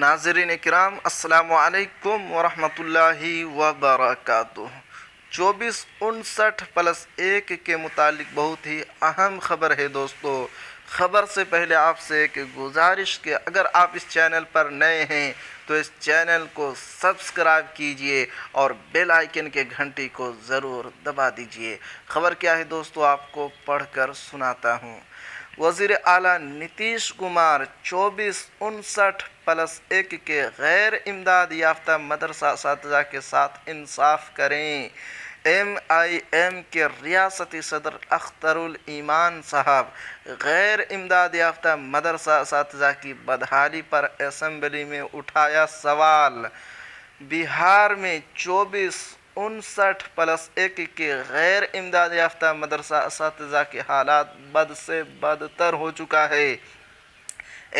नाज़रीन किराम अस्सलामु अलैकुम वरहमतुल्लाहि वबरकातुह। 2459+1 के मुतालिक बहुत ही अहम ख़बर है दोस्तों। ख़बर से पहले आपसे एक गुजारिश कि अगर आप इस चैनल पर नए हैं तो इस चैनल को सब्सक्राइब कीजिए और बेल आइकन के घंटी को ज़रूर दबा दीजिए। ख़बर क्या है दोस्तों, आपको पढ़कर सुनाता हूँ। वज़ीर आला नीतीश कुमार 2459+1 के गैर इमदाद याफ्ता मदरसा असातिज़ा के साथ इंसाफ करें। MIM के रियासती सदर अख्तरुल ईमान साहब गैर इमदाद याफ्ता मदरसा असातिज़ा की बदहाली पर असम्बली में उठाया सवाल। बिहार में 2459+1 के गैर इमदाद याफ्ता मदरसा असातिज़ा के हालात बद से बदतर हो चुका है।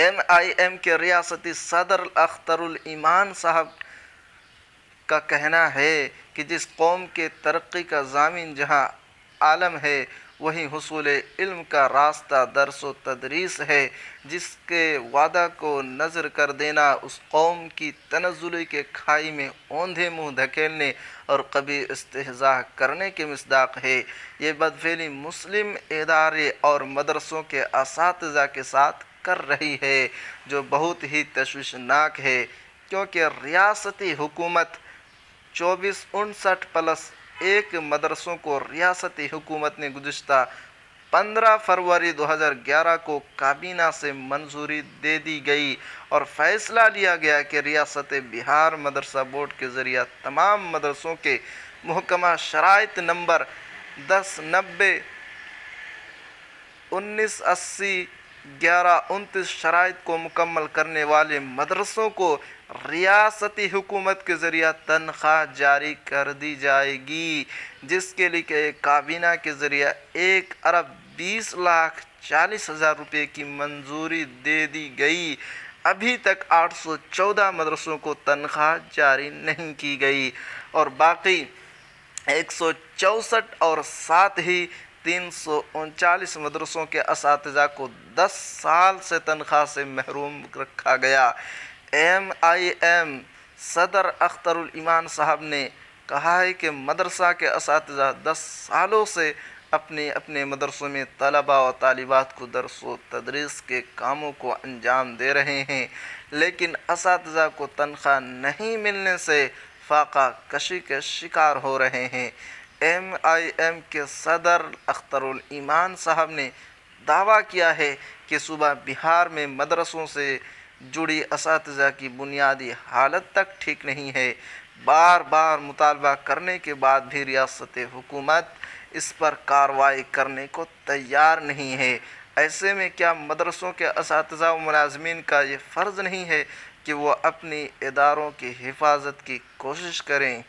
MIM के रियासती सदर अख्तरुल ईमान साहब का कहना है कि जिस कौम के तरक्की का ज़ामिन जहाँ आलम है वहीं हुसूल इल्म का रास्ता दर्स व तदरीस है। जिसके वादा को नज़र कर देना उस कौम की तनज़्ज़ुली के खाई में औंधे मुँह धकेलने और कभी इस्तेहज़ा करने के मिसदाक है। ये बदफेली मुस्लिम इदारे और मदरसों के असातिज़ा के साथ कर रही है, जो बहुत ही तशवीशनाक है, क्योंकि रियासती हुकूमत 2459+1 मदरसों को रियासती हुकूमत ने गुज़िश्ता 15 फरवरी 2011 को काबीना से मंजूरी दे दी गई और फ़ैसला लिया गया कि रियासत बिहार मदरसा बोर्ड के ज़रिए तमाम मदरसों के मुहकमा शराइत नंबर 1090, 1980, 1129 शराइत को मुकम्मल करने वाले मदरसों को रियासती हुकूमत के ज़रिए तनख्वाह जारी कर दी जाएगी, जिसके लिए काबीना के ज़रिए 1,20,40,000 रुपये की मंजूरी दे दी गई। अभी तक 814 मदरसों को तनख्वाह जारी नहीं की गई और बाकी 164 और साथ ही 339 मदरसों के असातिज़ा को 10 साल से तनख्वाह से महरूम रखा गया। MIM सदर अख्तरुल ईमान साहब ने कहा है कि मदरसा के असातिज़ा 10 सालों से अपने मदरसों में तलबा और तालिबात को दर्स व तदरीस के कामों को अंजाम दे रहे हैं, लेकिन असातिज़ा को तनख्वाह नहीं मिलने से फाका कशी के शिकार हो रहे हैं। MIM के सदर अख्तरुल ईमान साहब ने दावा किया है कि सूबा बिहार में मदरसों से जुड़ी असातिज़ा की बुनियादी हालत तक ठीक नहीं है। बार बार मुतालबा करने के बाद भी रियासत हुकूमत इस पर कार्रवाई करने को तैयार नहीं है। ऐसे में क्या मदरसों के असातिज़ा व मुलाज़मीन का ये फ़र्ज़ नहीं है कि वो अपनी इदारों की हिफाजत की कोशिश करें।